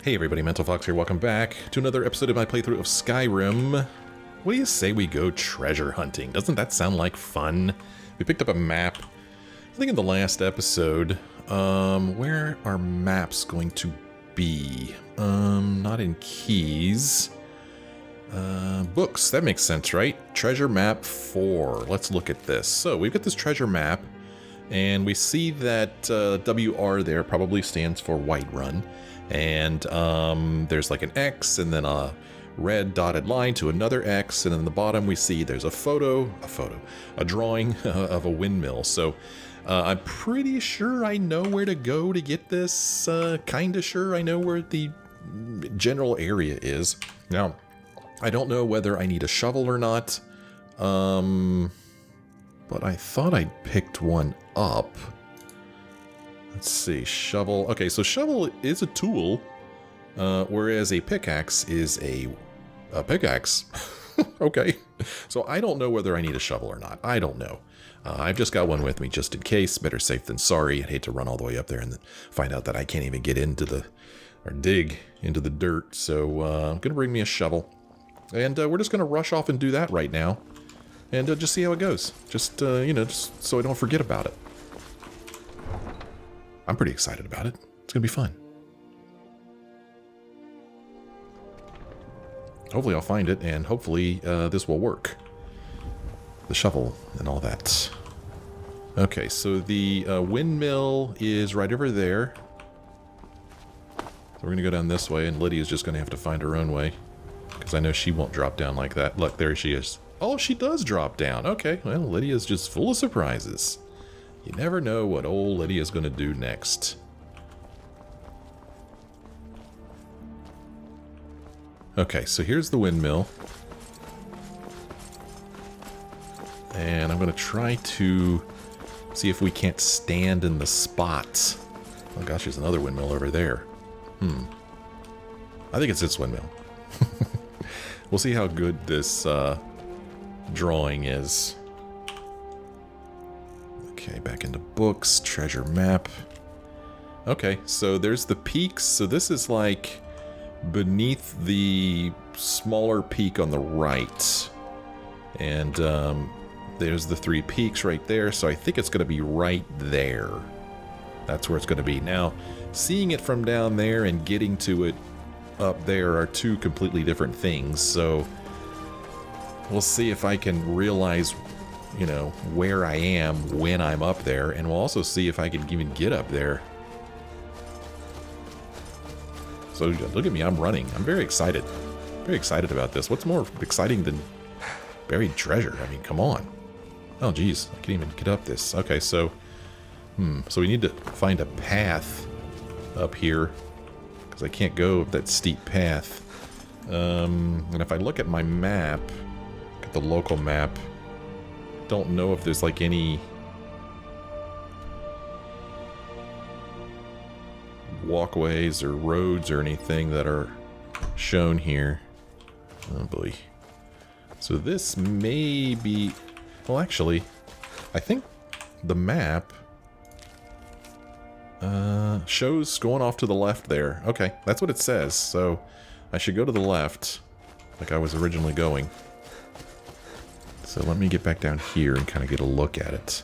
Hey everybody, Mental Fox here, welcome back to another episode of my playthrough of Skyrim. What do you say we go treasure hunting? Doesn't that sound like fun? We picked up a map, I think in the last episode. Where are maps going to be? Not in keys. Books, that makes sense, right? Treasure map 4. Let's look at this. So we've got this treasure map, and we see that WR there probably stands for Whiterun. And there's like an X and then a red dotted line to another X, and in the bottom we see there's a drawing of a windmill. So I'm pretty sure I know where to go to get this. Kinda sure I know where the general area is. Now, I don't know whether I need a shovel or not, but I thought I'd picked one up. Let's see, shovel. Okay, so shovel is a tool, whereas a pickaxe is a pickaxe. Okay, so I don't know whether I need a shovel or not. I don't know. I've just got one with me just in case. Better safe than sorry. I'd hate to run all the way up there and then find out that I can't even get into or dig into the dirt. So I'm going to bring me a shovel. And we're just going to rush off and do that right now. And just see how it goes. Just, just so I don't forget about it. I'm pretty excited about it. It's going to be fun. Hopefully I'll find it, and hopefully this will work. The shovel and all that. Okay, so the windmill is right over there. So we're going to go down this way, and Lydia's just going to have to find her own way. Because I know she won't drop down like that. Look, there she is. Oh, she does drop down. Okay, well, Lydia's just full of surprises. You never know what old Lydia's going to do next. Okay, so here's the windmill. And I'm going to try to see if we can't stand in the spot. Oh gosh, there's another windmill over there. I think it's this windmill. We'll see how good this drawing is. Okay, back into books, treasure map. Okay, so there's the peaks. So this is like beneath the smaller peak on the right. And there's the 3 peaks right there. So I think it's going to be right there. That's where it's going to be. Now, seeing it from down there and getting to it up there are 2 completely different things. So we'll see if I can realize where I am when I'm up there, and we'll also see if I can even get up there. So look at me, I'm running. I'm very excited. Very excited about this. What's more exciting than buried treasure? I mean, come on. Oh, geez, I can't even get up this. Okay, so we need to find a path up here, because I can't go that steep path. And if I look at my map, at the local map, don't know if there's like any walkways or roads or anything that are shown here. Oh boy. So this may be... Well, actually, I think the map shows going off to the left there. Okay, that's what it says. So I should go to the left like I was originally going. So let me get back down here and kind of get a look at it.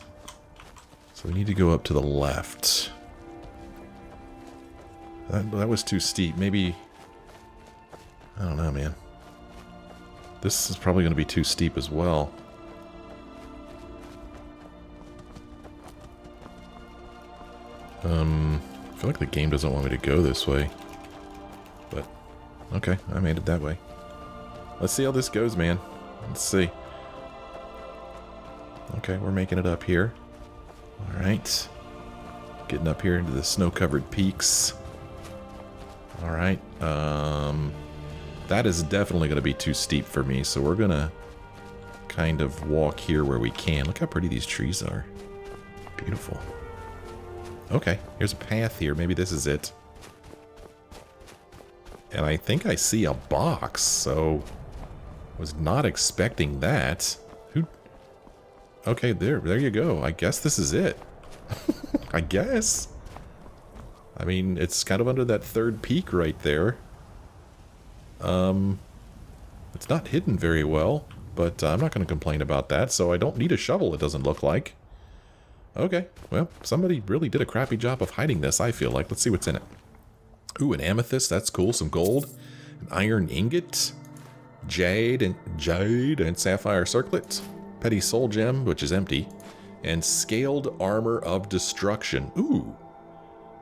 So we need to go up to the left. That was too steep. Maybe... I don't know, man. This is probably going to be too steep as well. I feel like the game doesn't want me to go this way. But, okay, I made it that way. Let's see how this goes, man. Let's see. Okay, we're making it up here. Alright. Getting up here into the snow-covered peaks. Alright. That is definitely going to be too steep for me, so we're going to kind of walk here where we can. Look how pretty these trees are. Beautiful. Okay, here's a path here. Maybe this is it. And I think I see a box, so... was not expecting that. Okay, there you go. I guess this is it. I guess. I mean, it's kind of under that third peak right there. It's not hidden very well, but I'm not going to complain about that, so I don't need a shovel, it doesn't look like. Okay, well, somebody really did a crappy job of hiding this, I feel like. Let's see what's in it. Ooh, an amethyst, that's cool. Some gold, an iron ingot, jade and sapphire circlet, petty soul gem, which is empty, and scaled armor of destruction. Ooh,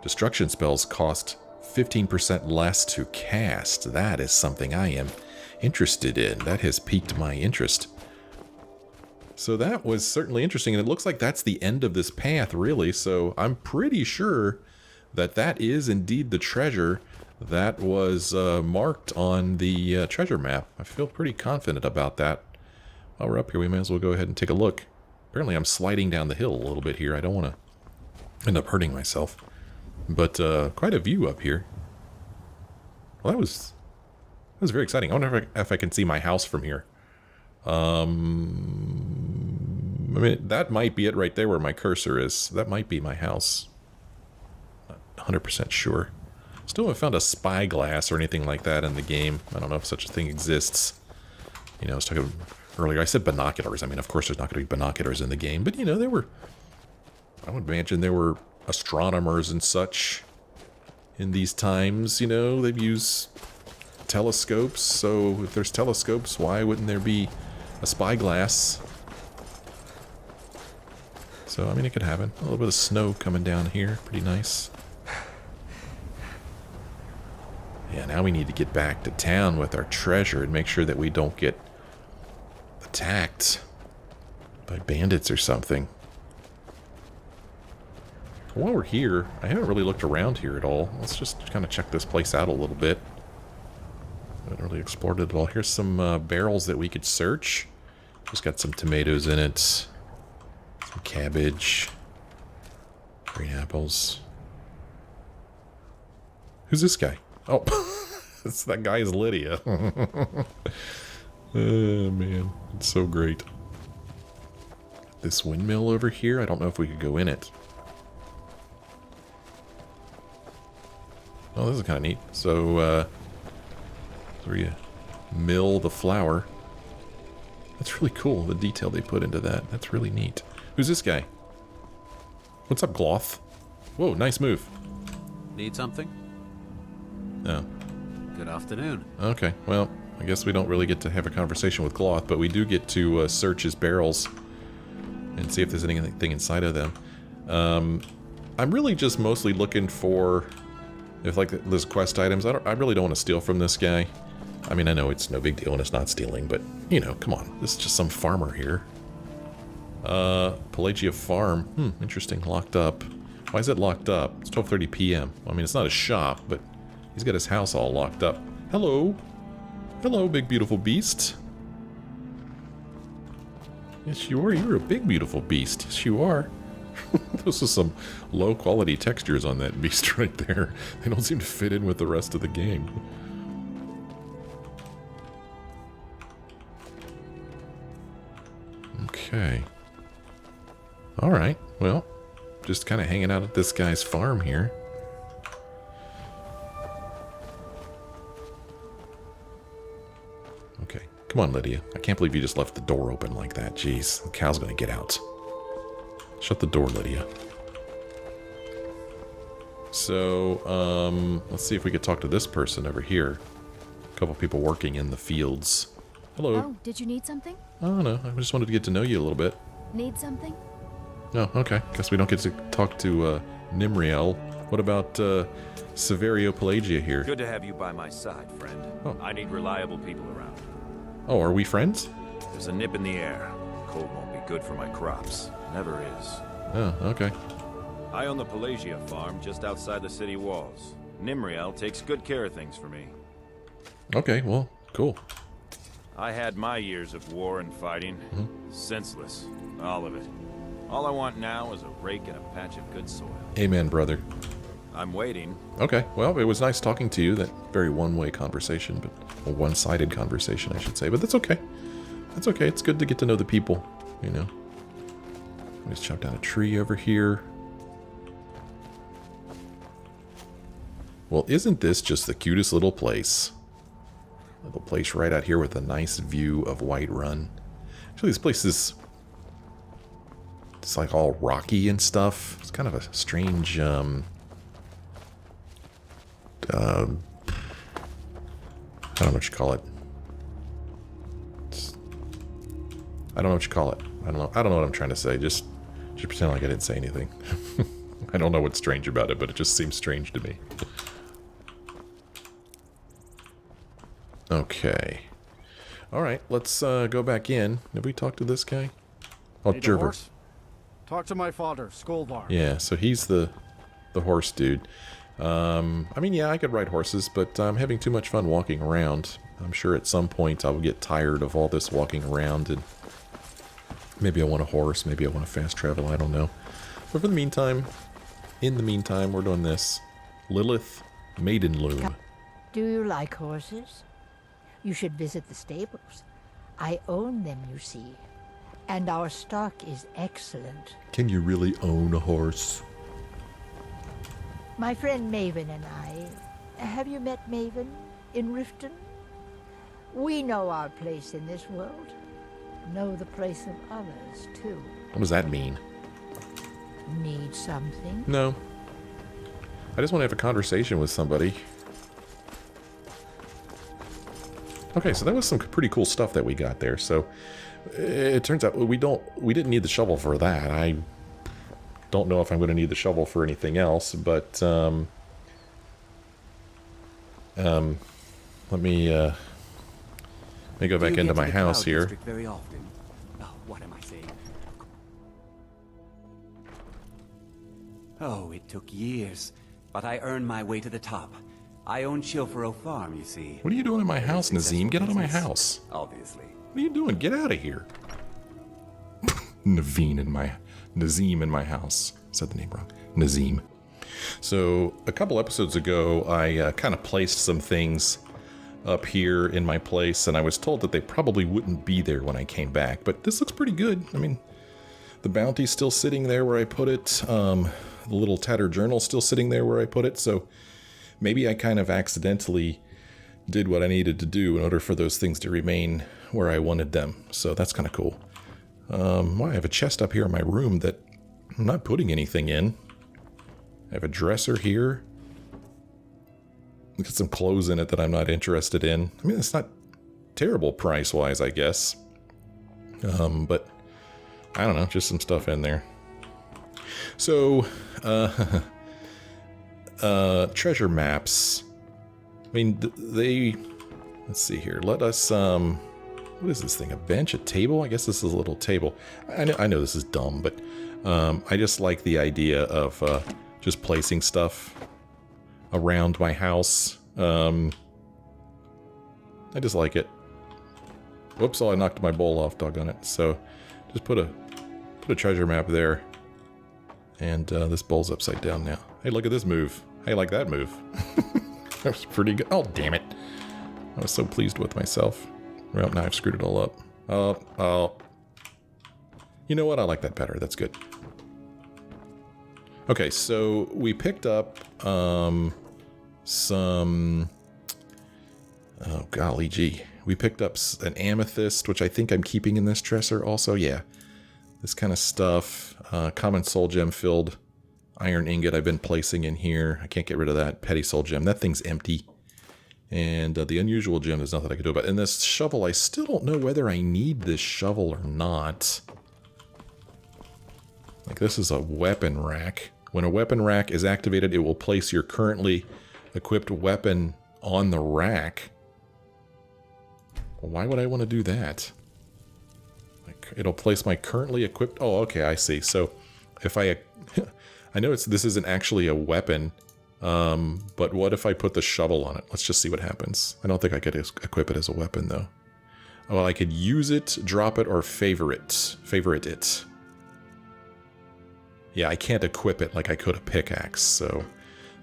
destruction spells cost 15% less to cast. That is something I am interested in. That has piqued my interest. So that was certainly interesting, and it looks like that's the end of this path, really, so I'm pretty sure that that is indeed the treasure that was marked on the treasure map. I feel pretty confident about that. While we're up here, we may as well go ahead and take a look. Apparently I'm sliding down the hill a little bit here. I don't want to end up hurting myself. But quite a view up here. Well, that was very exciting. I wonder if I can see my house from here. I mean, that might be it right there where my cursor is. That might be my house. Not 100% sure. Still haven't found a spyglass or anything like that in the game. I don't know if such a thing exists. You know, I was talking earlier, I said binoculars. I mean, of course there's not going to be binoculars in the game, but, you know, I would imagine there were astronomers and such in these times. You know, they've used telescopes, so if there's telescopes, why wouldn't there be a spyglass? So, I mean, it could happen. A little bit of snow coming down here. Pretty nice. Yeah, now we need to get back to town with our treasure and make sure that we don't get attacked by bandits or something. While we're here, I haven't really looked around here at all. Let's just kind of check this place out a little bit. I haven't really explored it at all. Here's some barrels that we could search. Just got some tomatoes in it. Some cabbage. Green apples. Who's this guy? Oh, that guy is Lydia. Oh, man. It's so great. This windmill over here, I don't know if we could go in it. Oh, this is kind of neat. So, where you mill the flour. That's really cool, the detail they put into that. That's really neat. Who's this guy? What's up, Gloth? Whoa, nice move. Need something? Oh. Good afternoon. Okay, well, I guess we don't really get to have a conversation with Gloth, but we do get to search his barrels and see if there's anything inside of them. I'm really just mostly looking for, if like there's quest items. I really don't want to steal from this guy. I mean, I know it's no big deal and it's not stealing, but, you know, come on. This is just some farmer here. Pelagia Farm. Interesting. Locked up. Why is it locked up? It's 12:30 p.m. I mean, it's not a shop, but he's got his house all locked up. Hello. Hello, big beautiful beast. Yes, you are. You're a big beautiful beast. Yes, you are. Those are some low quality textures on that beast right there. They don't seem to fit in with the rest of the game. Okay. Alright, well, just kind of hanging out at this guy's farm here. Okay, come on, Lydia. I can't believe you just left the door open like that. Jeez, the cow's gonna get out. Shut the door, Lydia. So, let's see if we could talk to this person over here. A couple people working in the fields. Hello. Oh, did you need something? Oh, no, I just wanted to get to know you a little bit. Need something? Oh, okay. Guess we don't get to talk to Nimriel. What about Severio Pelagia here? Good to have you by my side, friend. Oh. I need reliable people around. Oh, are we friends? There's a nip in the air. Cold won't be good for my crops. Never is. Oh, okay. I own the Pelagia farm just outside the city walls. Nimriel takes good care of things for me. Okay, well, cool. I had my years of war and fighting. Senseless. All of it. All I want now is a rake and a patch of good soil. Amen, brother. I'm waiting. Okay, well, it was nice talking to you. That very one-way conversation, but a one-sided conversation, I should say. But that's okay. That's okay. It's good to get to know the people, you know. Let's chop down a tree over here. Well, isn't this just the cutest little place? Little place right out here with a nice view of Whiterun. Actually, this place is... it's like all rocky and stuff. It's kind of a strange, I don't know what you call it. I don't know what you call it. I don't know what I'm trying to say. Just pretend like I didn't say anything. I don't know what's strange about it, but it just seems strange to me. Okay. Alright, let's go back in. Have we talked to this guy? Oh, Need a Jerver. horse? Talk to my father, Skoldar. Yeah, so he's the horse dude. I mean, yeah, I could ride horses, but I'm having too much fun walking around. I'm sure at some point I will get tired of all this walking around, and maybe I want a horse, maybe I want to fast travel, I don't know. But for the meantime, we're doing this. Lilith Maidenloom. Do you like horses? You should visit the stables. I own them, you see. And our stock is excellent. Can you really own a horse? My friend Maven and I... Have you met Maven in Riften? We know our place in this world. Know the place of others, too. What does that mean? Need something? No. I just want to have a conversation with somebody. Okay, so that was some pretty cool stuff that we got there. So it turns out we didn't need the shovel for that. I don't know if I'm going to need the shovel for anything else, but let me go back into my house here. Very often. Oh, what am I saying? Oh, it took years, but I earned my way to the top. I own Chilfaro Farm, you see. What are you doing in my house, Nazim? Get out of my house. Obviously. What are you doing? Get out of here. Nazim in my house. Said the name wrong. Nazim. So, a couple episodes ago, I kind of placed some things up here in my place, and I was told that they probably wouldn't be there when I came back, but this looks pretty good. I mean, the bounty's still sitting there where I put it. The little tattered journal's still sitting there where I put it, so maybe I kind of accidentally did what I needed to do in order for those things to remain where I wanted them. So that's kind of cool. Well, I have a chest up here in my room that I'm not putting anything in. I have a dresser here. Look at some clothes in it that I'm not interested in. I mean, it's not terrible price-wise, I guess. But I don't know, just some stuff in there. So, treasure maps. I mean, let's see here. Let us, what is this thing? A bench? A table? I guess this is a little table. I know this is dumb, but I just like the idea of just placing stuff around my house. I just like it. Whoops, I knocked my bowl off, doggone it. So, just put a treasure map there. And this bowl's upside down now. Hey, look at this move. How you like that move? That was pretty good. Oh, damn it. I was so pleased with myself. Well, now I've screwed it all up. Oh. You know what? I like that better. That's good. Okay, so we picked up some... Oh, golly gee. We picked up an amethyst, which I think I'm keeping in this dresser also. Yeah. This kind of stuff. Common soul gem filled iron ingot I've been placing in here. I can't get rid of that. Petty soul gem. That thing's empty. And the unusual gem, there's nothing I can do about it. And this shovel, I still don't know whether I need this shovel or not. Like, this is a weapon rack. When a weapon rack is activated, it will place your currently equipped weapon on the rack. Why would I want to do that? Like, it'll place my currently equipped... Oh, okay, I see. So, if I... I know this isn't actually a weapon, but what if I put the shovel on it? Let's just see what happens. I don't think I could equip it as a weapon, though. Well, I could use it, drop it, or favorite it. Yeah, I can't equip it like I could a pickaxe, so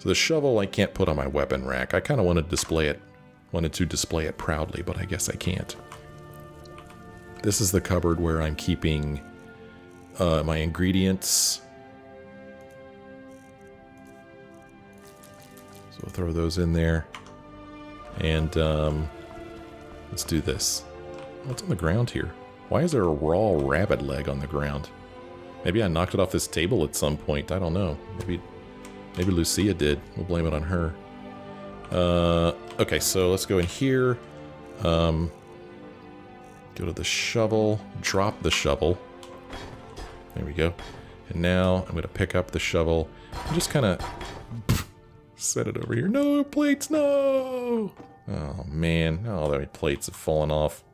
the shovel I can't put on my weapon rack. I kind of wanted to display it proudly, but I guess I can't. This is the cupboard where I'm keeping my ingredients. So we'll throw those in there. And let's do this. What's on the ground here? Why is there a raw rabbit leg on the ground? Maybe I knocked it off this table at some point. I don't know. Maybe Lucia did. We'll blame it on her. Okay, so let's go in here. Go to the shovel. Drop the shovel. There we go. And now I'm going to pick up the shovel and just kind of set it over here. No plates, no! Oh, man. Oh, the plates have fallen off.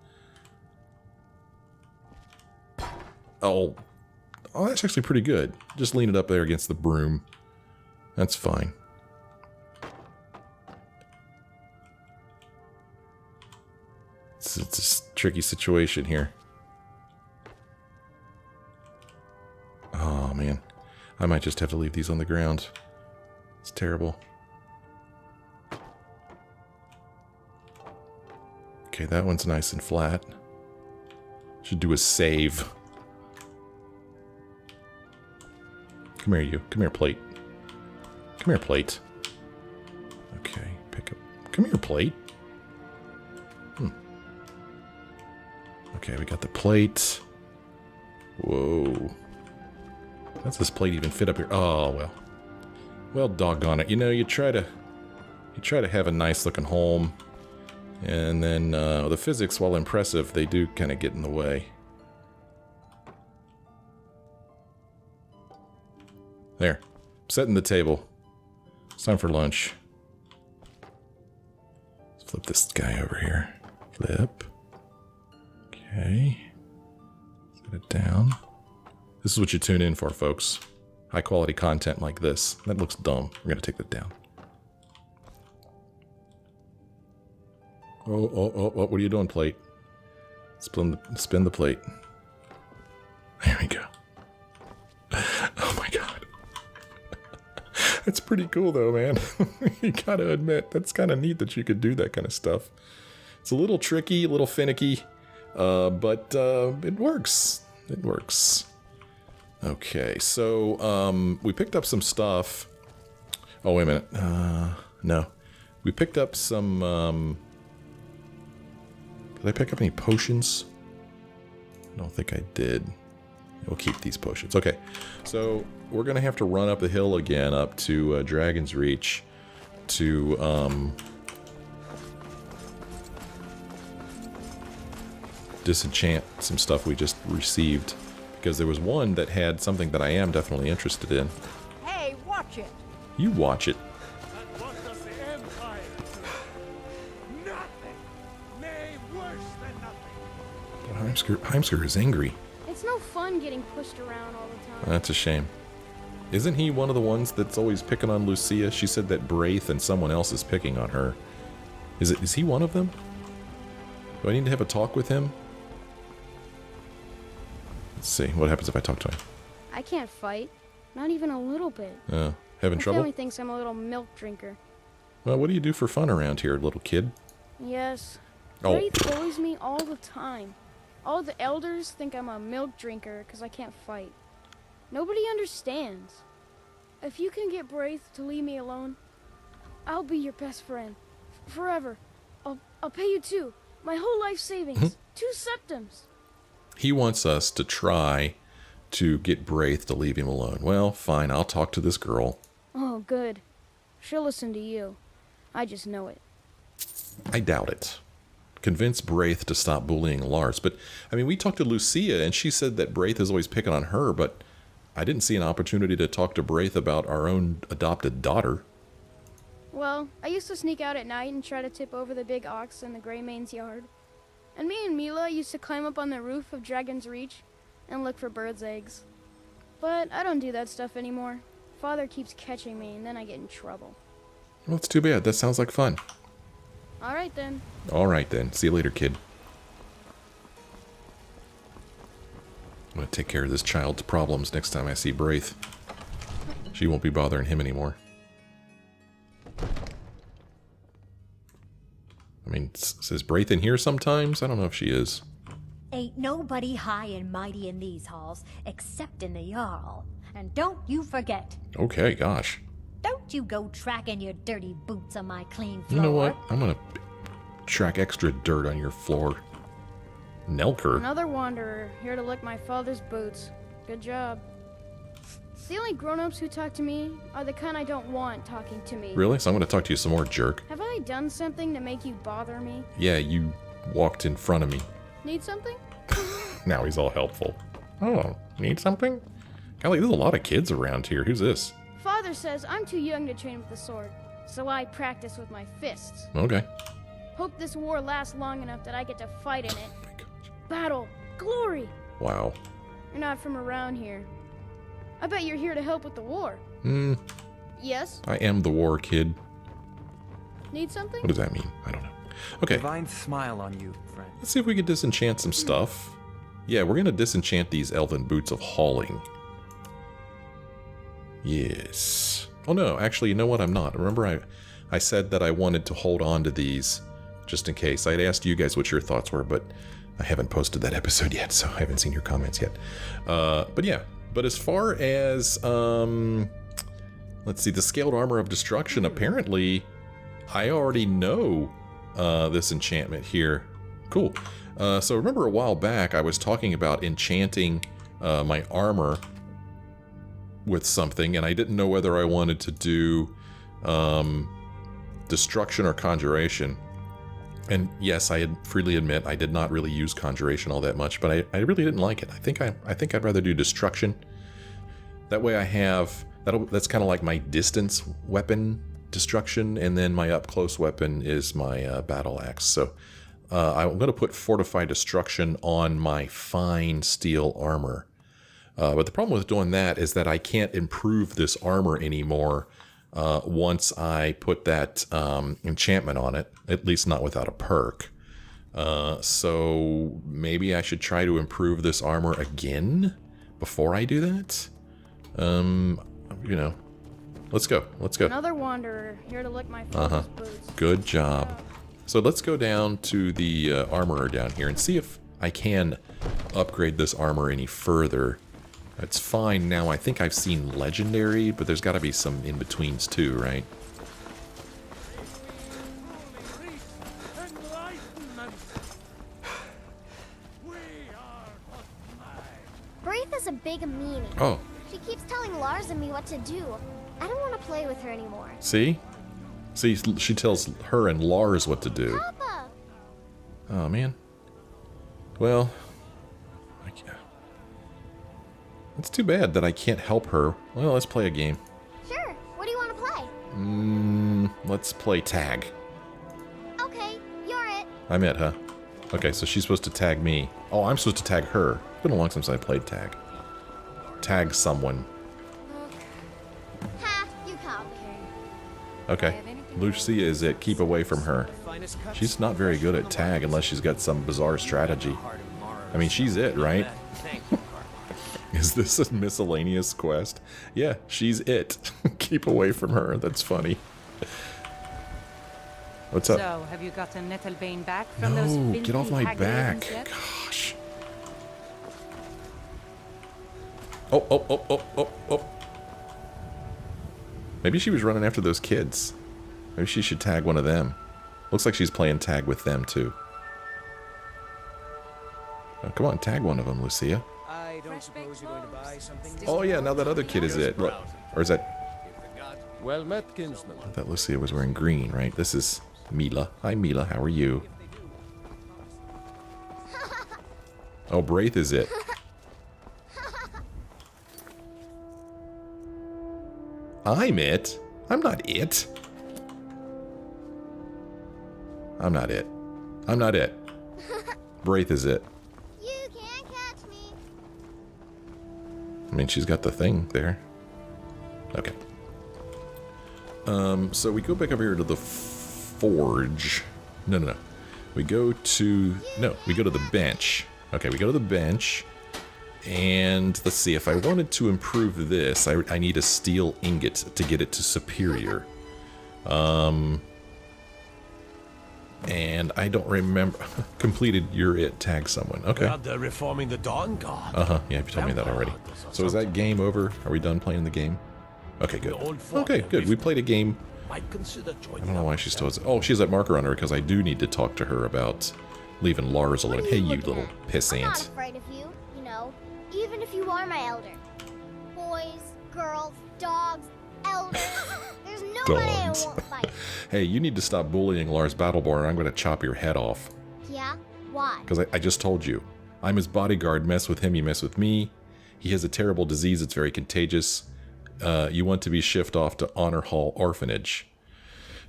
Oh, that's actually pretty good. Just lean it up there against the broom. That's fine. It's a tricky situation here. Oh, man. I might just have to leave these on the ground. It's terrible. Okay, that one's nice and flat. Should do a save. Come here, you. Come here, plate. Come here, plate. Okay, pick up. Come here, plate. Okay, we got the plate. Whoa. Does this plate even fit up here? Oh, well. Well, doggone it. You know, you try to have a nice looking home, and then the physics, while impressive, they do kind of get in the way. There. Setting the table. It's time for lunch. Let's flip this guy over here. Flip. Okay. Set it down. This is what you tune in for, folks. High quality content like this. That looks dumb. We're going to take that down. Oh, what are you doing, plate? Spin the plate. There we go. Oh my god. That's pretty cool though, man. You gotta admit, that's kind of neat that you could do that kind of stuff. It's a little tricky, a little finicky, but it works. It works. Okay, so we picked up some stuff. Oh, wait a minute. No. We picked up some... Did I pick up any potions? I don't think I did. We'll keep these potions. Okay, so we're going to have to run up the hill again up to Dragon's Reach to disenchant some stuff we just received. Because there was one that had something that I am definitely interested in. Hey, watch it! You watch it. And what does the Empire do? Nothing! Nay, worse than nothing. Heimsker is angry. It's no fun getting pushed around all the time. That's a shame. Isn't he one of the ones that's always picking on Lucia? She said that Braith and someone else is picking on her. Is he one of them? Do I need to have a talk with him? Let's see. What happens if I talk to him? I can't fight. Not even a little bit. Having My trouble? family thinks I'm a little milk drinker. Well, what do you do for fun around here, little kid? Yes. Oh. Braith bullies me all the time. All the elders think I'm a milk drinker because I can't fight. Nobody understands. If you can get Braith to leave me alone, I'll be your best friend. Forever. I'll pay you too. My whole life savings. 2 septims. He wants us to try to get Braith to leave him alone. Well, fine, I'll talk to this girl. Oh, good. She'll listen to you. I just know it. I doubt it. Convince Braith to stop bullying Lars. But, I mean, we talked to Lucia, and she said that Braith is always picking on her, but I didn't see an opportunity to talk to Braith about our own adopted daughter. Well, I used to sneak out at night and try to tip over the big ox in the Greymane's yard. And me and Mila used to climb up on the roof of Dragon's Reach and look for birds' eggs. But I don't do that stuff anymore. Father keeps catching me, and then I get in trouble. Well, it's too bad. That sounds like fun. All right, then. All right, then. See you later, kid. I'm going to take care of this child's problems next time I see Braith. She won't be bothering him anymore. I mean, is Braith in here sometimes? I don't know if she is. Ain't nobody high and mighty in these halls, except in the Jarl. And don't you forget. Okay, gosh. Don't you go tracking your dirty boots on my clean floor. You know what? I'm gonna track extra dirt on your floor. Nelker. Another wanderer, here to lick my father's boots. Good job. The only grown-ups who talk to me are the kind I don't want talking to me. Really? So I'm gonna talk to you some more, jerk. Have I done something to make you bother me? Yeah, you walked in front of me. Need something? Now he's all helpful. Oh, need something? Golly, there's a lot of kids around here. Who's this? Father says I'm too young to train with the sword, so I practice with my fists. Okay. Hope this war lasts long enough that I get to fight in it. Oh my gosh. Battle! Glory! Wow. You're not from around here. I bet you're here to help with the war. Yes? I am the war kid. Need something? What does that mean? I don't know. Okay. Divine smile on you, friend. Let's see if we can disenchant some stuff. Yeah, we're gonna disenchant these elven boots of hauling. Yes. Oh no, actually, you know what? I'm not. Remember I said that I wanted to hold on to these just in case. I'd asked you guys what your thoughts were, but I haven't posted that episode yet, so I haven't seen your comments yet. But yeah. But as far as, let's see, the Scaled Armor of Destruction, apparently I already know this enchantment here. Cool. So remember a while back I was talking about enchanting my armor with something, and I didn't know whether I wanted to do destruction or conjuration. And yes, I freely admit I did not really use conjuration all that much, but I really didn't like it. I think I'd rather do destruction. That way I have that's kind of like my distance weapon destruction, and then my up close weapon is my battle axe. So I'm going to put fortified destruction on my fine steel armor. But the problem with doing that is that I can't improve this armor anymore once I put that enchantment on it, at least not without a perk. So maybe I should try to improve this armor again before I do that. You know, let's go. Another wanderer, here to lick my father's boots. Good job. So let's go down to the armorer down here and see if I can upgrade this armor any further. It's fine now. I think I've seen legendary, but there's got to be some in-betweens too, right? Braith is a big meanie. Oh. She keeps telling Lars and me what to do. I don't want to play with her anymore. See? See, she tells her and Lars what to do. Papa! Oh, man. Well, it's too bad that I can't help her. Well, let's play a game. Sure. What do you want to play? Let's play tag. Okay, you're it. I'm it, huh? Okay, so she's supposed to tag me. Oh, I'm supposed to tag her. It's been a long time since I played tag. Tag someone. Ha, you come. Okay. Lucia is it. Keep away from her. She's not very good at tag unless she's got some bizarre strategy. I mean, she's it, right? Is this a miscellaneous quest? Yeah, she's it. Keep away from her. That's funny. What's up? So, have you gotten Nettlebane back from those No, filthy get off my hag back. ravens yet? Gosh. Oh. Maybe she was running after those kids. Maybe she should tag one of them. Looks like she's playing tag with them, too. Oh, come on, tag one of them, Lucia. I don't suppose you're going to buy something. Oh, yeah, now that other kid is it. Or is that... Well met, kinsman. I thought Lucia was wearing green, right? This is Mila. Hi, Mila. How are you? Oh, Braith is it. I'm it. I'm not it. I'm not it. I'm not it. Braith is it. You can't catch me. I mean, she's got the thing there. Okay. So we go back over here to the forge. No. We go to... No, we go to the bench. Okay, we go to the bench. And let's see, if I wanted to improve this, I need a steel ingot to get it to superior. And I don't remember... Completed your it, tag someone. Okay. They're reforming the Dawn God. Yeah, you told me that already. So is that game over? Are we done playing the game? Okay, good. Okay, good. We played a game. I don't know why she's still... Oh, she's at marker on her because I do need to talk to her about leaving Lars alone. Hey, you little pissant. I'm not afraid of you, you know, even if you are my elder. Boys, girls, dogs, elders. There's nobody I won't fight. Hey, you need to stop bullying Lars Battleborn or I'm going to chop your head off. Yeah? Why? Because I just told you. I'm his bodyguard. Mess with him, you mess with me. He has a terrible disease. It's very contagious. You want to be shipped off to Honor Hall Orphanage.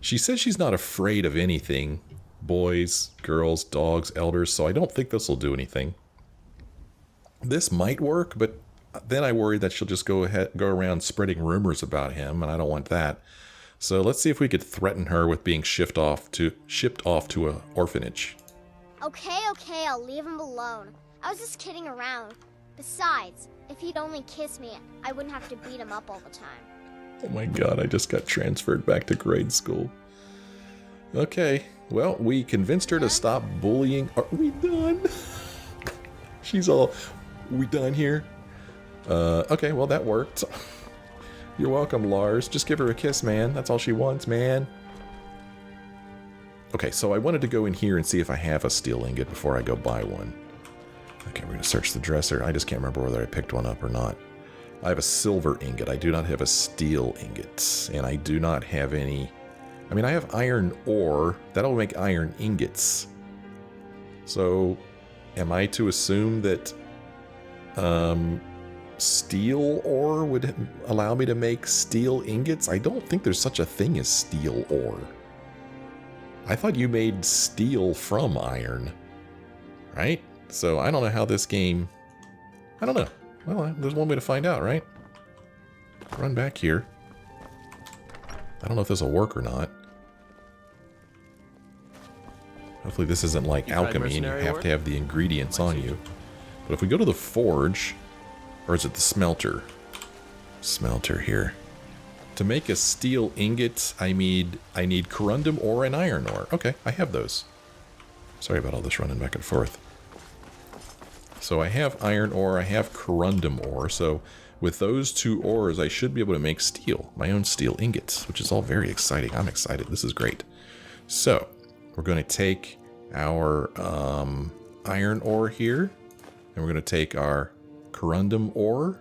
She says she's not afraid of anything. Boys, girls, dogs, elders, so I don't think this will do anything. This might work, but then I worry that she'll just go around spreading rumors about him, and I don't want that. So let's see if we could threaten her with being shipped off to an orphanage. Okay, I'll leave him alone. I was just kidding around. Besides, if he'd only kiss me, I wouldn't have to beat him up all the time. Oh my god, I just got transferred back to grade school. Okay, well, we convinced her to stop bullying. Are we done? She's all, we done here? Okay, well, that worked. You're welcome, Lars. Just give her a kiss, man. That's all she wants, man. Okay, so I wanted to go in here and see if I have a steel ingot before I go buy one. Okay, we're going to search the dresser. I just can't remember whether I picked one up or not. I have a silver ingot. I do not have a steel ingot. And I do not have any... I mean, I have iron ore. That'll make iron ingots. So, am I to assume that steel ore would allow me to make steel ingots? I don't think there's such a thing as steel ore. I thought you made steel from iron. Right? So, I don't know how this game... I don't know. Well, there's one way to find out, right? Run back here. I don't know if this will work or not. Hopefully this isn't like alchemy and you have to have the ingredients on you. But if we go to the forge, or is it the smelter? Smelter here. To make a steel ingot, I need corundum ore and iron ore. Okay, I have those. Sorry about all this running back and forth. So I have iron ore, I have corundum ore, so with those two ores I should be able to make steel, my own steel ingots, which is all very exciting. I'm excited, this is great. So, we're going to take our iron ore here, and we're going to take our corundum ore,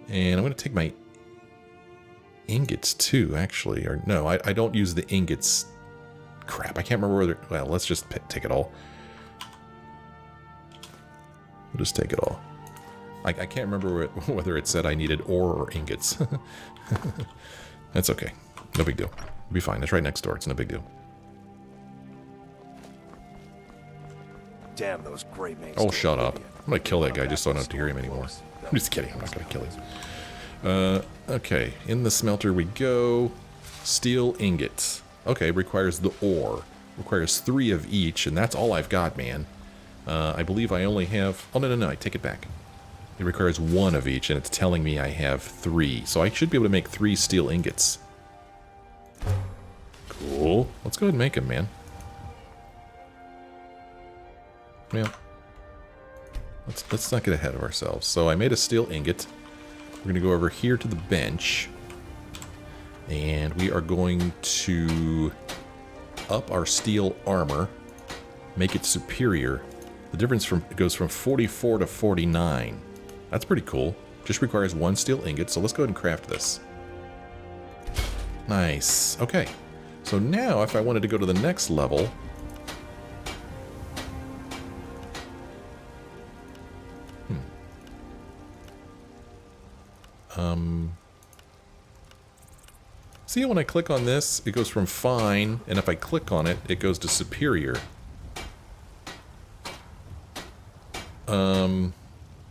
and I'm going to take my ingots too, actually, or no, I don't use the ingots. Crap, I can't remember whether, well, let's just take it all. We'll just take it all. I can't remember whether it said I needed ore or ingots. That's okay. No big deal. It'll be fine. It's right next door. It's no big deal. Damn those gray mains. Oh, shut up. I'm going to kill that guy just so I don't have to hear him anymore. I'm just kidding. I'm not going to kill him. Okay. In the smelter we go. Steel ingots. Okay. Requires the ore. Requires 3 of each, and that's all I've got, man. I believe I only have... Oh, no, I take it back. It requires 1 of each, and it's telling me I have 3. So I should be able to make 3 steel ingots. Cool. Let's go ahead and make them, man. Yeah. Let's not get ahead of ourselves. So I made a steel ingot. We're going to go over here to the bench. And we are going to up our steel armor. Make it superior. The difference goes from 44 to 49. That's pretty cool. Just requires 1 steel ingot, so let's go ahead and craft this. Nice. Okay. So now, if I wanted to go to the next level... See, when I click on this, it goes from fine, and if I click on it, it goes to superior.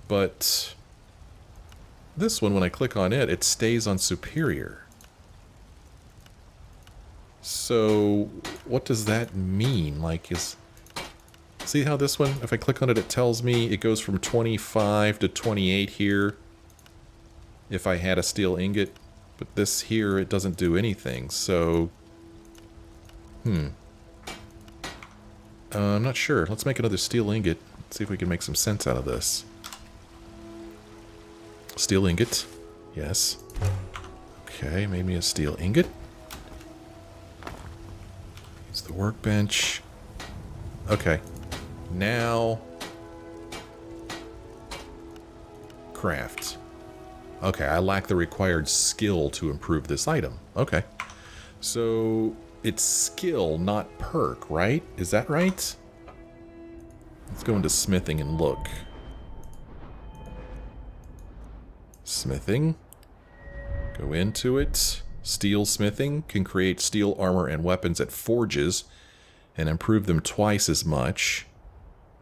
But this one, when I click on it, it stays on superior. So, what does that mean? Like, see how this one, if I click on it, it tells me it goes from 25 to 28 here if I had a steel ingot, but this here, it doesn't do anything, so... I'm not sure. Let's make another steel ingot. See if we can make some sense out of this. Steel ingot. Yes. Okay, made me a steel ingot. It's the workbench. Okay. Now... craft. Okay, I lack the required skill to improve this item. Okay. So, it's skill, not perk, right? Is that right? Let's go into smithing and look. Smithing. Go into it. Steel smithing can create steel armor and weapons at forges and improve them twice as much.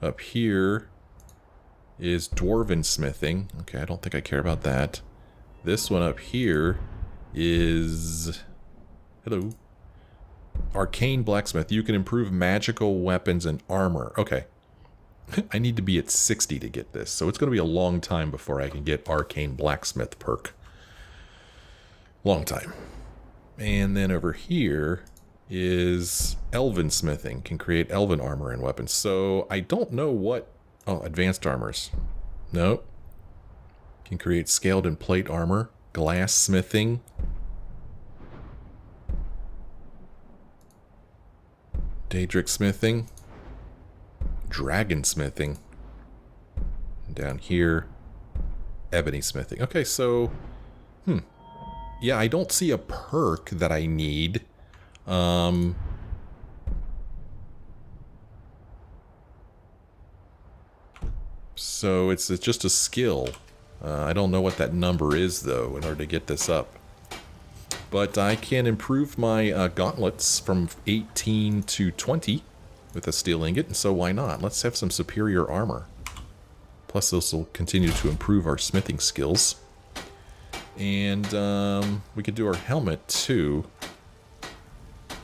Up here is dwarven smithing. Okay, I don't think I care about that. This one up here is... hello. Arcane blacksmith. You can improve magical weapons and armor. Okay. I need to be at 60 to get this, so it's going to be a long time before I can get arcane blacksmith perk. Long time. And then over here is elven smithing. Can create elven armor and weapons. So I don't know what... oh, advanced armors. Nope. Can create scaled and plate armor. Glass smithing. Daedric smithing. Dragon smithing. And down here, ebony smithing. Okay, so... yeah, I don't see a perk that I need. So it's just a skill. I don't know what that number is, though, in order to get this up. But I can improve my gauntlets from 18 to 20 with a steel ingot, and so why not? Let's have some superior armor. Plus, this will continue to improve our smithing skills. And we could do our helmet, too. I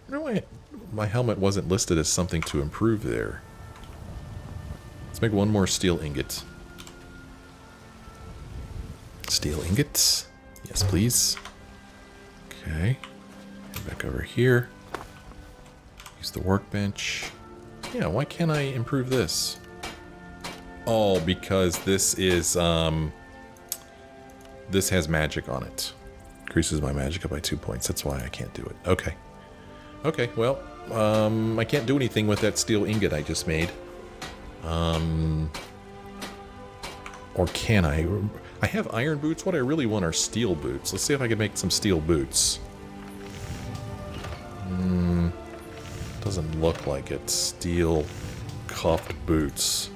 don't know why my helmet wasn't listed as something to improve there. Let's make one more steel ingot. Steel ingot. Yes, please. Okay. Head back over here. Use the workbench. Yeah, why can't I improve this? Oh, because this is, this has magic on it. Increases my magic up by 2 points. That's why I can't do it. Okay. Okay, well, I can't do anything with that steel ingot I just made. Or can I? I have iron boots. What I really want are steel boots. Let's see if I can make some steel boots. Doesn't look like it. Steel cuffed boots.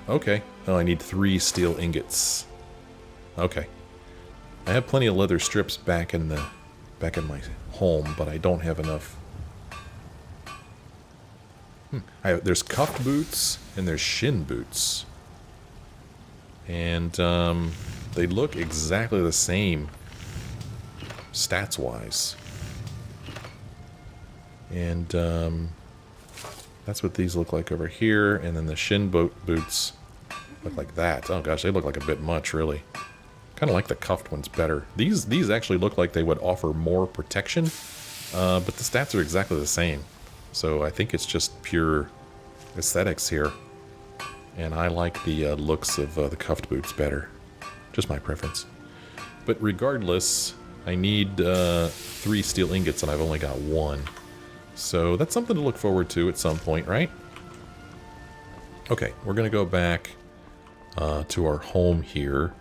Okay. Oh, I need 3 steel ingots. Okay. I have plenty of leather strips back in my home, but I don't have enough. There's cuffed boots and there's shin boots. And they look exactly the same stats-wise. And that's what these look like over here. And then the shin boots look like that. Oh gosh, they look like a bit much, really. Kind of like the cuffed ones better. These actually look like they would offer more protection, but the stats are exactly the same. So I think it's just pure aesthetics here. And I like the looks of the cuffed boots better. Just my preference. But regardless, I need 3 steel ingots and I've only got 1. So that's something to look forward to at some point, right? Okay, we're going to go back to our home here.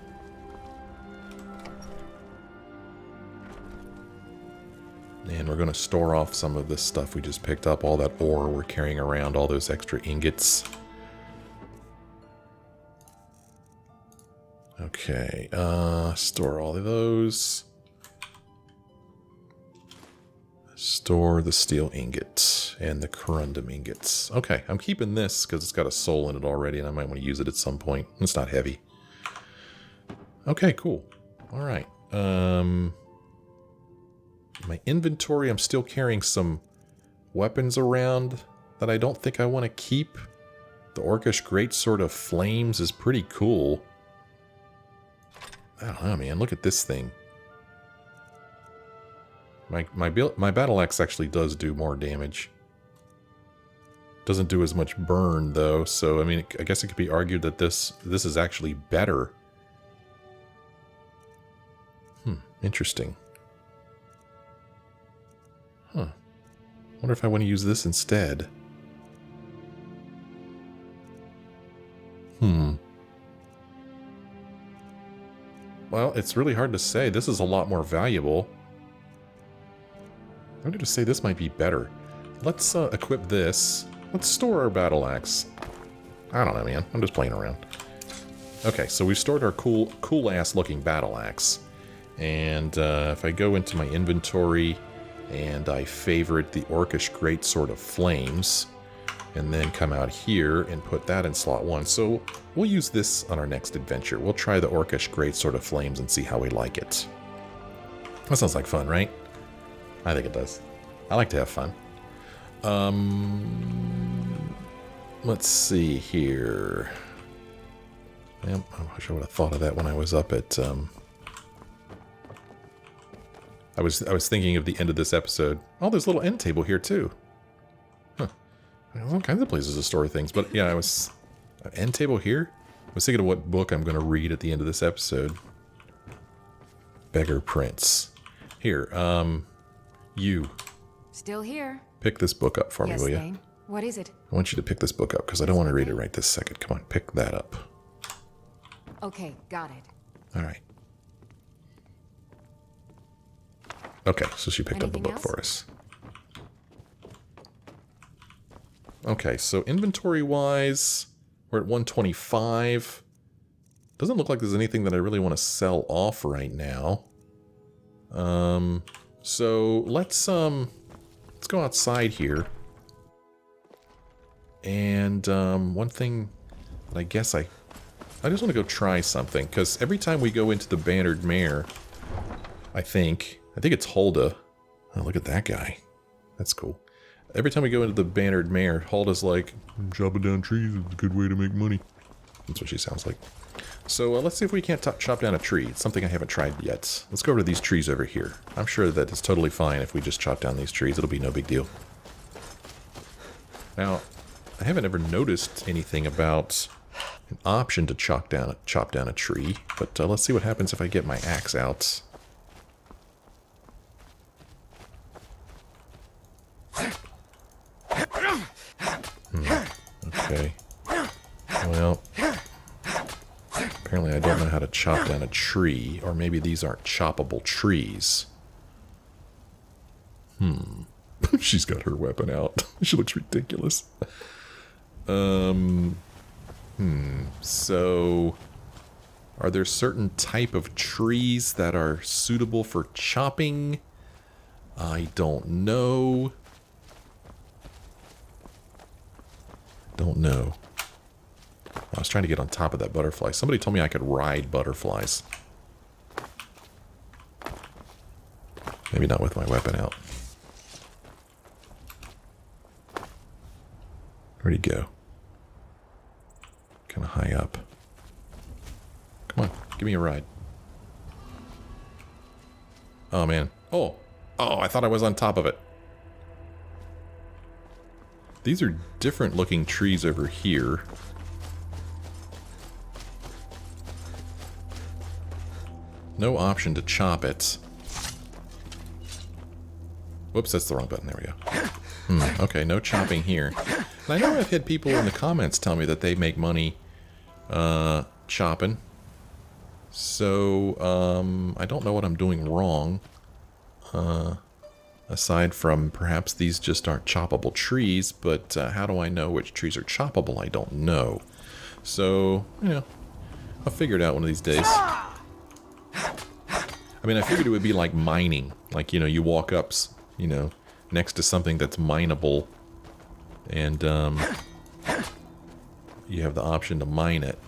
And we're going to store off some of this stuff we just picked up. All that ore we're carrying around, all those extra ingots. Okay, store all of those. Store the steel ingot and the corundum ingots. Okay, I'm keeping this because it's got a soul in it already and I might want to use it at some point. It's not heavy. Okay, cool. All right. My inventory, I'm still carrying some weapons around that I don't think I want to keep. The Orcish Greatsword of Flames is pretty cool. I don't know, man. Look at this thing. My battle axe actually does do more damage. Doesn't do as much burn though, so I mean, I guess it could be argued that this is actually better Interesting. Huh. Wonder if I want to use this instead. Well, it's really hard to say. This is a lot more valuable. I'm going to say this might be better. Let's equip this. Let's store our battle axe. I don't know, man. I'm just playing around. Okay, so we've stored our cool-ass looking battle axe. And if I go into my inventory and I favorite the Orcish Greatsword of Flames, and then come out here and put that in slot 1. So we'll use this on our next adventure. We'll try the Orcish Greatsword of Flames and see how we like it. That sounds like fun, right? I think it does. I like to have fun. Let's see here. I wish I would have thought of that when I was up at... I was thinking of the end of this episode. Oh, there's a little end table here too. Huh. There's all kinds of places to store things, but yeah, I was... End table here? I was thinking of what book I'm going to read at the end of this episode. Beggar Prince. Here, you. Still here. Pick this book up for me, will you? Thane. What is it? I want you to pick this book up, because I don't want to read it right this second. Come on, pick that up. Okay, got it. Alright. Okay, so she picked up the Anything book else? for us. Okay, so inventory-wise, we're at 125. Doesn't look like there's anything that I really want to sell off right now. So let's go outside here. And one thing that I guess I just want to go try something, because every time we go into the Bannered Mare, I think it's Hulda. Oh, look at that guy. That's cool. Every time we go into the Bannered Mare, Hulda's like, chopping down trees is a good way to make money. That's what she sounds like. So let's see if we can't chop down a tree. It's something I haven't tried yet. Let's go over to these trees over here. I'm sure that it's totally fine if we just chop down these trees. It'll be no big deal. Now, I haven't ever noticed anything about an option to chop down a tree, but let's see what happens if I get my axe out. Okay. Well, apparently I don't know how to chop down a tree, or maybe these aren't choppable trees. She's got her weapon out. She looks ridiculous. So, are there certain type of trees that are suitable for chopping? I don't know. I was trying to get on top of that butterfly. Somebody told me I could ride butterflies. Maybe not with my weapon out. Where'd he go? Kind of high up. Come on, give me a ride. Oh, man. Oh, I thought I was on top of it. These are different looking trees over here. No option to chop it. Whoops, that's the wrong button. There we go. Okay, no chopping here. And I know I've had people in the comments tell me that they make money chopping. So, I don't know what I'm doing wrong. Aside from perhaps these just aren't choppable trees, but how do I know which trees are choppable? I don't know. So, you know, I'll figure it out one of these days. I mean, I figured it would be like mining. Like, you know, you walk up, you know, next to something that's mineable, and you have the option to mine it.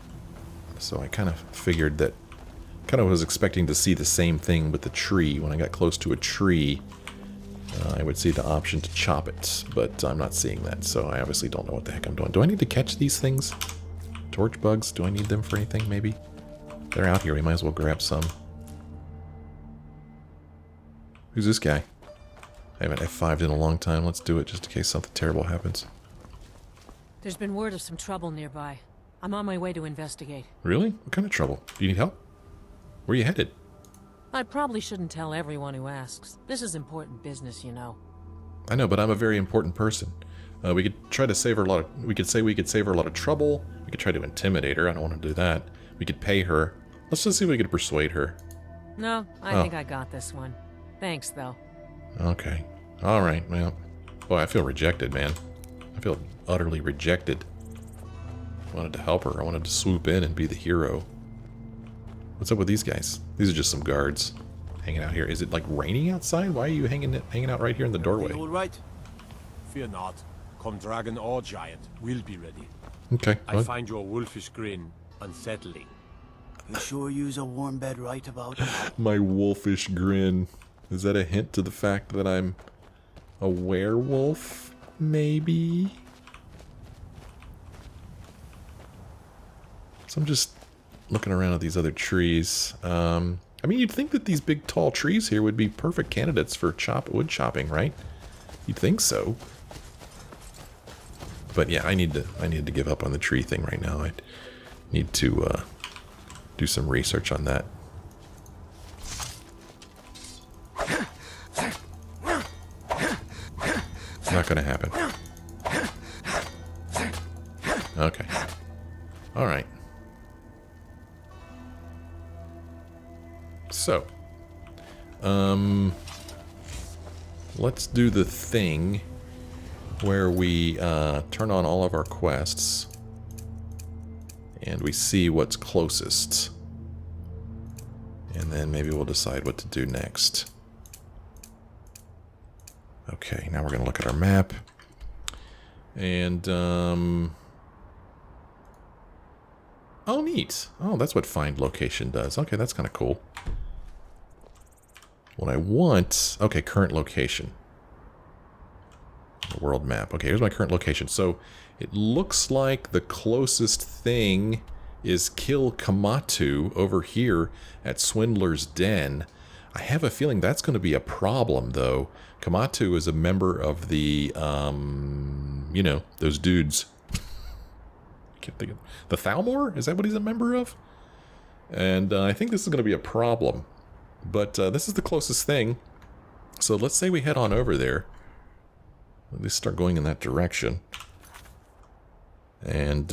So I kind of figured that, kind of was expecting to see the same thing with the tree. When I got close to a tree, I would see the option to chop it, but I'm not seeing that, so I obviously don't know what the heck I'm doing. Do I need to catch these things? Torch bugs? Do I need them for anything, maybe? They're out here, we might as well grab some. Who's this guy? I haven't F5'd in a long time. Let's do it just in case something terrible happens. There's been word of some trouble nearby. I'm on my way to investigate. Really? What kind of trouble? Do you need help? Where are you headed? I probably shouldn't tell everyone who asks. This is important business, you know. I know, but I'm a very important person. We could try to save her a lot of... We could say we could save her a lot of trouble. We could try to intimidate her. I don't want to do that. We could pay her. Let's just see if we could persuade her. No, I think I got this one. Thanks, though. Okay. Alright, well... Boy, I feel rejected, man. I feel utterly rejected. I wanted to help her. I wanted to swoop in and be the hero. What's up with these guys? These are just some guards hanging out here. Is it like raining outside? Why are you hanging out right here in the doorway? All right. Fear not. Come dragon or giant, we'll be ready. Okay. I find your wolfish grin unsettling. You sure you's a warm bed right about it? My wolfish grin. Is that a hint to the fact that I'm a werewolf? Maybe? So I'm just looking around at these other trees. I mean, you'd think that these big tall trees here would be perfect candidates for wood chopping, right? You'd think so. But yeah, I need to give up on the tree thing right now. I need to do some research on that. Not gonna happen. Okay. Alright. So, let's do the thing where we turn on all of our quests and we see what's closest. And then maybe we'll decide what to do next. Okay, now we're going to look at our map. And, oh, neat. Oh, that's what find location does. Okay, that's kind of cool. What I want... Okay, current location. The world map. Okay, here's my current location. So, it looks like the closest thing is kill Kematu over here at Swindler's Den. I have a feeling that's going to be a problem, though. Kematu is a member of the, you know, those dudes. I can't think of... The Thalmor? Is that what he's a member of? And I think this is going to be a problem. But this is the closest thing. So let's say we head on over there. At least start going in that direction. And,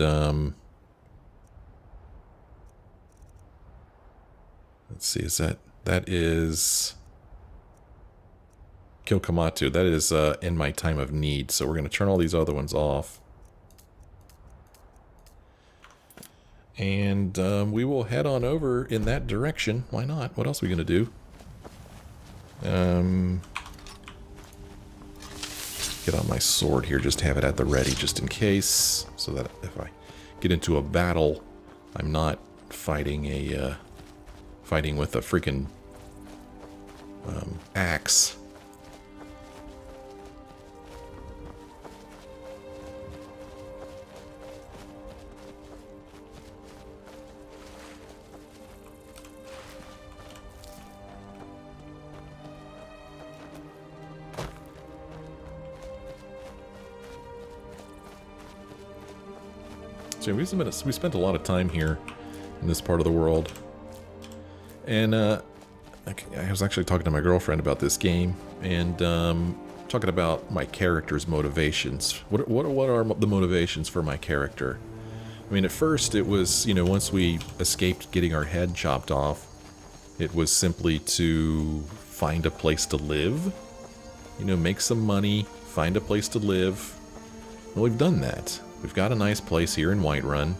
let's see, is that... That is... Kill Kematu. That is in my time of need. So we're going to turn all these other ones off. And we will head on over in that direction. Why not? What else are we going to do? Get on my sword here. Just have it at the ready just in case. So that if I get into a battle, I'm not fighting a... fighting with a freaking axe. So we spent a lot of time here in this part of the world. And I was actually talking to my girlfriend about this game, and talking about my character's motivations. What are the motivations for my character? I mean, at first it was, you know, once we escaped getting our head chopped off, it was simply to find a place to live. You know, make some money, find a place to live. Well, we've done that. We've got a nice place here in Whiterun.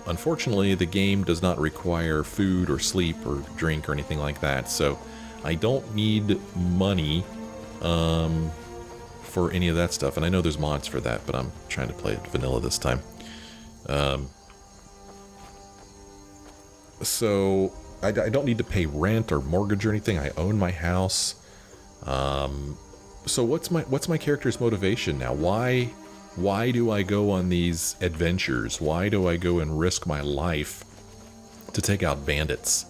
Unfortunately, the game does not require food or sleep or drink or anything like that, so I don't need money for any of that stuff. And I know there's mods for that, but I'm trying to play it vanilla this time. So I don't need to pay rent or mortgage or anything. I own my house. So what's my character's motivation now? Why do I go on these adventures? Why do I go and risk my life to take out bandits?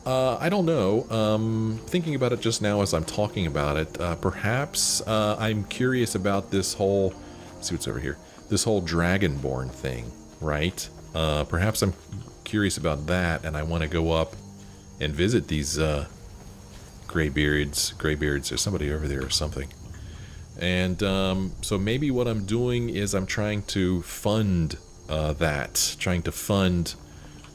I don't know. Thinking about it just now as I'm talking about it, perhaps I'm curious about this whole... Let's see what's over here. This whole Dragonborn thing, right? Perhaps I'm curious about that, and I want to go up and visit these graybeards. There's somebody over there or something. And so maybe what I'm doing is I'm trying to fund trying to fund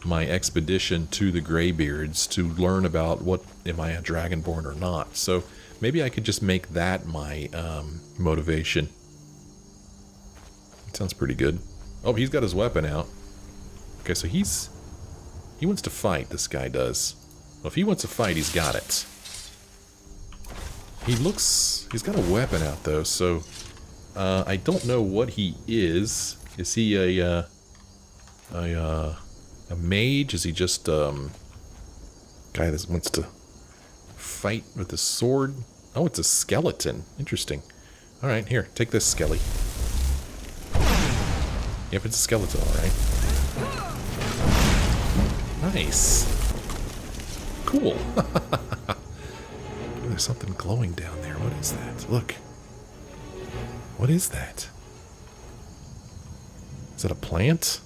my expedition to the Greybeards to learn about what, am I a Dragonborn or not. So maybe I could just make that my motivation. Sounds pretty good. Oh, he's got his weapon out. Okay, so he wants to fight, this guy does. Well, if he wants to fight, he's got it. He's got a weapon out though, so I don't know what he is. Is he a mage? Is he just guy that wants to fight with a sword? Oh, it's a skeleton. Interesting. All right, here, take this, Skelly. Yep, it's a skeleton, all right. Nice. Cool. There's something glowing down there. What is that? Look. What is that? Is that a plant?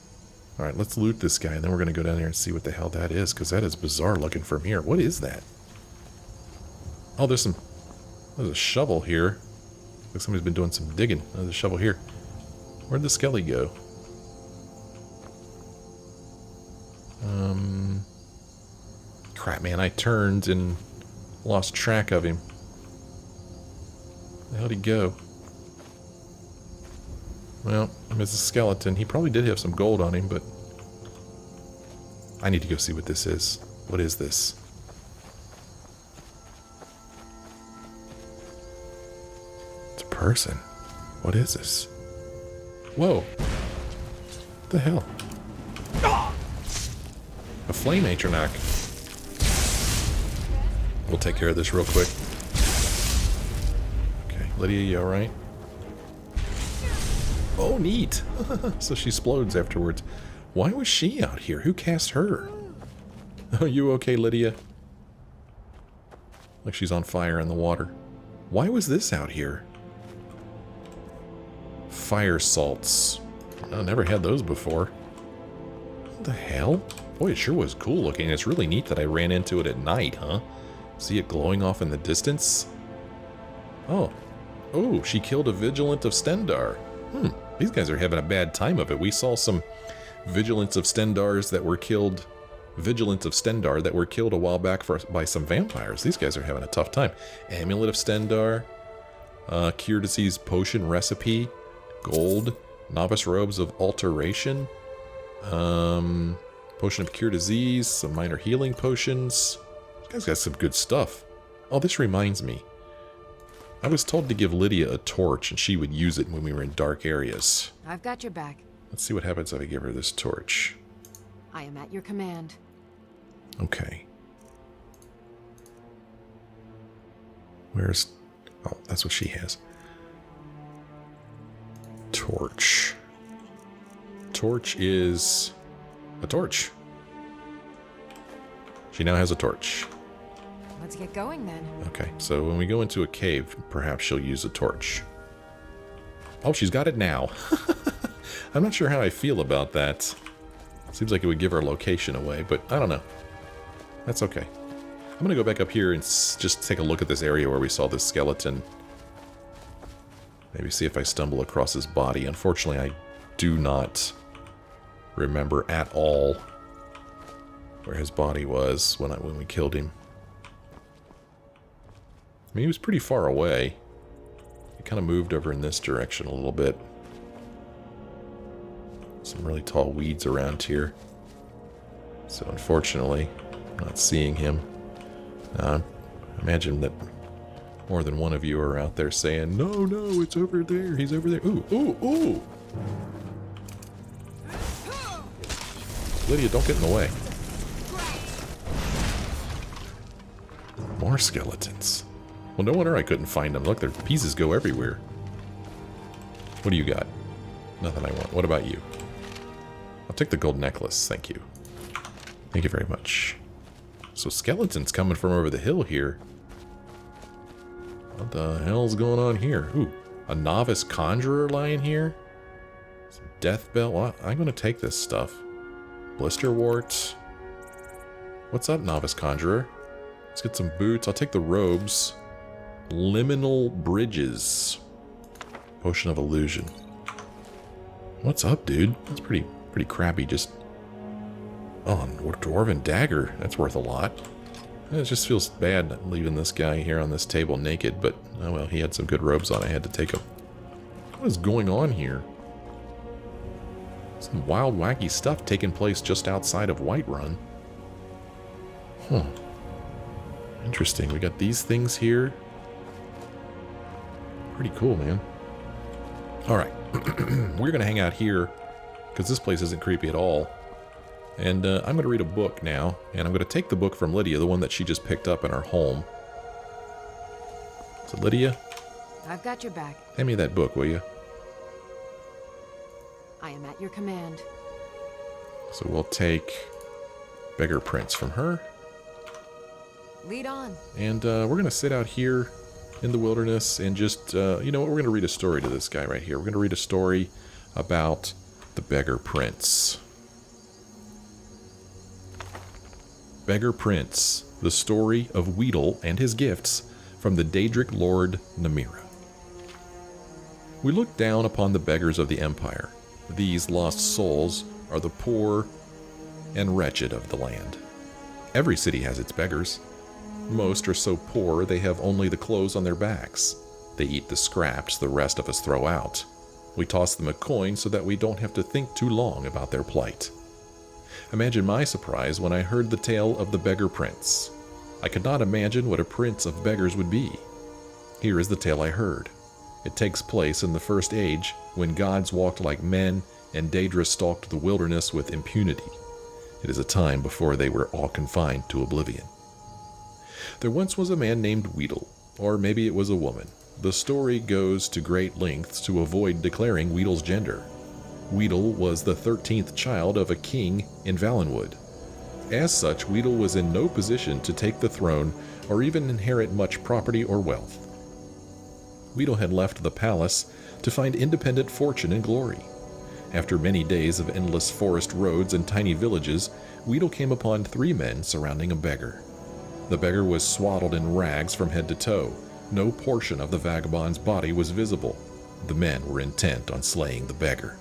Alright, let's loot this guy, and then we're going to go down there and see what the hell that is, because that is bizarre looking from here. What is that? Oh, there's a shovel here. Looks like somebody's been doing some digging. There's a shovel here. Where'd the skelly go? Crap, man, I turned and lost track of him. Where the hell did he go? Well, there's a skeleton. He probably did have some gold on him, but I need to go see what this is. What is this? It's a person. What is this? Whoa. What the hell? A flame atronach. We'll take care of this real quick. Okay, Lydia, you alright? Oh, neat! So she explodes afterwards. Why was she out here? Who cast her? Are you okay, Lydia? Like she's on fire in the water. Why was this out here? Fire salts. I never had those before. What the hell? Boy, it sure was cool looking. It's really neat that I ran into it at night, huh? See it glowing off in the distance? Oh. Oh, she killed a Vigilant of Stendar. These guys are having a bad time of it. We saw some Vigilants of Stendar that were killed a while back by some vampires. These guys are having a tough time. Amulet of Stendar, Cure Disease Potion Recipe, Gold, Novice Robes of Alteration, Potion of Cure Disease, some minor healing potions. These guys got some good stuff. Oh, this reminds me. I was told to give Lydia a torch and she would use it when we were in dark areas. I've got your back. Let's see what happens if I give her this torch. I am at your command. Okay. Where's... Oh, that's what she has. Torch. Torch is... a torch. She now has a torch. Let's get going then. Okay, so when we go into a cave, perhaps she'll use a torch. Oh, she's got it now. I'm not sure how I feel about that. Seems like it would give our location away, but I don't know. That's okay. I'm going to go back up here and just take a look at this area where we saw this skeleton. Maybe see if I stumble across his body. Unfortunately, I do not remember at all where his body was when we killed him. I mean, he was pretty far away. He kind of moved over in this direction a little bit. Some really tall weeds around here. So unfortunately, I'm not seeing him. I imagine that more than one of you are out there saying, no, no, it's over there. He's over there. Ooh, ooh, ooh. Lydia, don't get in the way. More skeletons. Well, no wonder I couldn't find them. Look, their pieces go everywhere. What do you got? Nothing I want. What about you? I'll take the gold necklace. Thank you. Thank you very much. So skeletons coming from over the hill here. What the hell's going on here? Ooh, a novice conjurer lying here? Some death bell. Well, I'm going to take this stuff. Blister warts. What's up, novice conjurer? Let's get some boots. I'll take the robes. Liminal bridges. Potion of illusion. What's up, dude? That's pretty crappy. Just... Oh, dwarven dagger. That's worth a lot. It just feels bad leaving this guy here on this table naked, but, oh well, he had some good robes on. I had to take them. What is going on here? Some wild, wacky stuff taking place just outside of Whiterun. Huh. Interesting. We got these things here. Pretty cool, man. Alright. We're going to hang out here, because this place isn't creepy at all. And I'm going to read a book now, and I'm going to take the book from Lydia, the one that she just picked up in our home. So, Lydia? I've got your back. Hand me that book, will you? I am at your command. So we'll take Beggar Prince from her. Lead on. And we're going to sit out here in the wilderness and just, you know what, we're going to read a story to this guy right here. We're going to read a story about the Beggar Prince. Beggar Prince, the story of Weedle and his gifts from the Daedric Lord Namira. We look down upon the beggars of the Empire. These lost souls are the poor and wretched of the land. Every city has its beggars. Most are so poor they have only the clothes on their backs. They eat the scraps the rest of us throw out. We toss them a coin so that we don't have to think too long about their plight. Imagine my surprise when I heard the tale of the Beggar Prince. I could not imagine what a prince of beggars would be. Here is the tale I heard. It takes place in the First Age, when gods walked like men and Daedra stalked the wilderness with impunity. It is a time before they were all confined to oblivion. There once was a man named Weedle, or maybe it was a woman. The story goes to great lengths to avoid declaring Weedle's gender. Weedle was the 13th child of a king in Valenwood. As such, Weedle was in no position to take the throne or even inherit much property or wealth. Weedle had left the palace to find independent fortune and glory. After many days of endless forest roads and tiny villages, Weedle came upon 3 men surrounding a beggar. The beggar was swaddled in rags from head to toe. No portion of the vagabond's body was visible. The men were intent on slaying the beggar.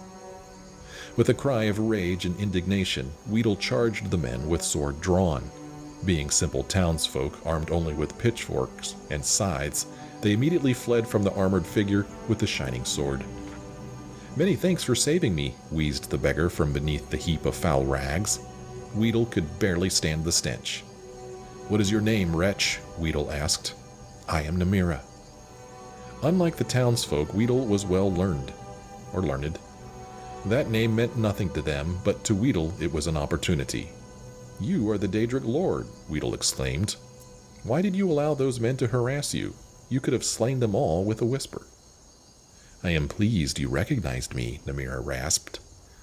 With a cry of rage and indignation, Weedle charged the men with sword drawn. Being simple townsfolk armed only with pitchforks and scythes, they immediately fled from the armored figure with the shining sword. "Many thanks for saving me," wheezed the beggar from beneath the heap of foul rags. Weedle could barely stand the stench. "What is your name, wretch?" Weedle asked. "I am Namira." Unlike the townsfolk, Weedle was well learned. That name meant nothing to them, but to Weedle it was an opportunity. "You are the Daedric Lord," Weedle exclaimed. "Why did you allow those men to harass you? You could have slain them all with a whisper." "I am pleased you recognized me," Namira rasped.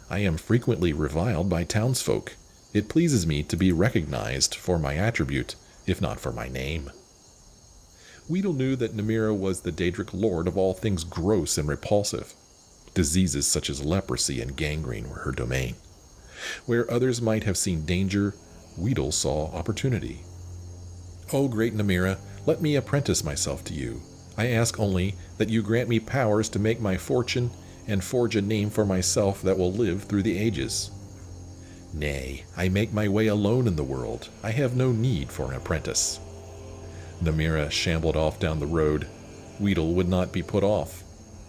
"I am frequently reviled by townsfolk. It pleases me to be recognized for my attribute, if not for my name." Weedle knew that Namira was the Daedric Lord of all things gross and repulsive. Diseases such as leprosy and gangrene were her domain. Where others might have seen danger, Weedle saw opportunity. "O great Namira, let me apprentice myself to you. I ask only that you grant me powers to make my fortune and forge a name for myself that will live through the ages." "Nay, I make my way alone in the world. I have no need for an apprentice." Namira shambled off down the road. Weedle would not be put off.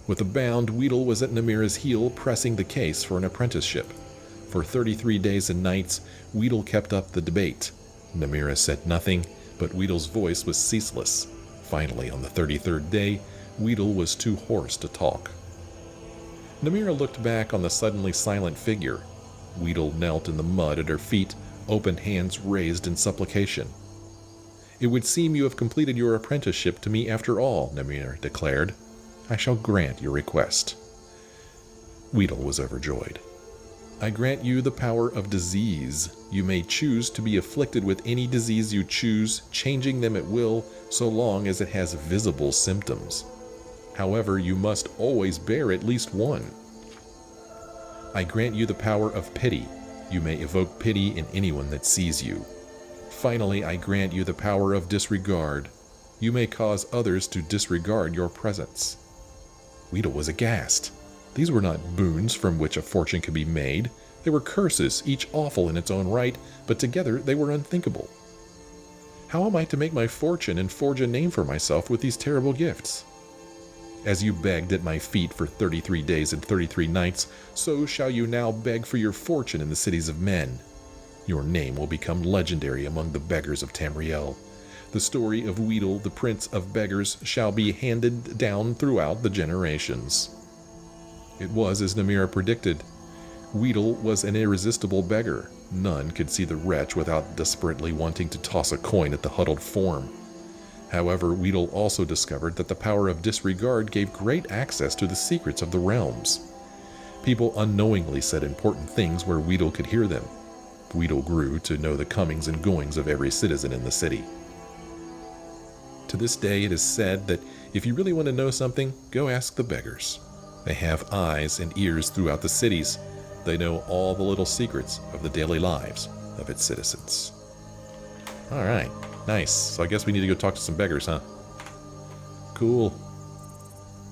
With a bound, Weedle was at Namira's heel, pressing the case for an apprenticeship. For 33 days and nights, Weedle kept up the debate. Namira said nothing, but Weedle's voice was ceaseless. Finally, on the 33rd day, Weedle was too hoarse to talk. Namira looked back on the suddenly silent figure. Weedle knelt in the mud at her feet, open hands raised in supplication. "It would seem you have completed your apprenticeship to me after all," Namira declared. "I shall grant your request." Weedle was overjoyed. "I grant you the power of disease. You may choose to be afflicted with any disease you choose, changing them at will, so long as it has visible symptoms. However, you must always bear at least one. I grant you the power of pity. You may evoke pity in anyone that sees you. Finally, I grant you the power of disregard. You may cause others to disregard your presence. Weedle was aghast. These were not boons from which a fortune could be made. They were curses, each awful in its own right, but together they were unthinkable. How am I to make my fortune and forge a name for myself with these terrible gifts? As you begged at my feet for 33 days and 33 nights, so shall you now beg for your fortune in the cities of men. Your name will become legendary among the beggars of Tamriel. The story of Weedle, the Prince of Beggars, shall be handed down throughout the generations. It was as Namira predicted. Weedle was an irresistible beggar. None could see the wretch without desperately wanting to toss a coin at the huddled form. However, Weedle also discovered that the power of disregard gave great access to the secrets of the realms. People unknowingly said important things where Weedle could hear them. Weedle grew to know the comings and goings of every citizen in the city. To this day, it is said that if you really want to know something, go ask the beggars. They have eyes and ears throughout the cities. They know all the little secrets of the daily lives of its citizens. All right, nice. So I guess we need to go talk to some beggars, huh? Cool.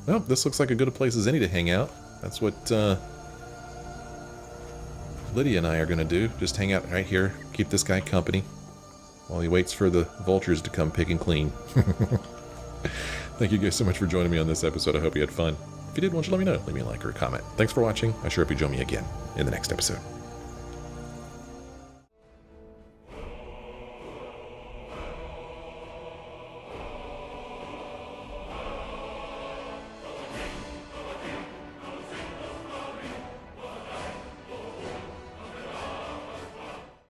Well, this looks like as good a place as any to hang out. That's what Lydia and I are going to do. Just hang out right here, keep this guy company, while he waits for the vultures to come pick and clean. Thank you guys so much for joining me on this episode. I hope you had fun. If you did, why don't you let me know? Leave me a like or a comment. Thanks for watching. I sure hope you join me again in the next episode.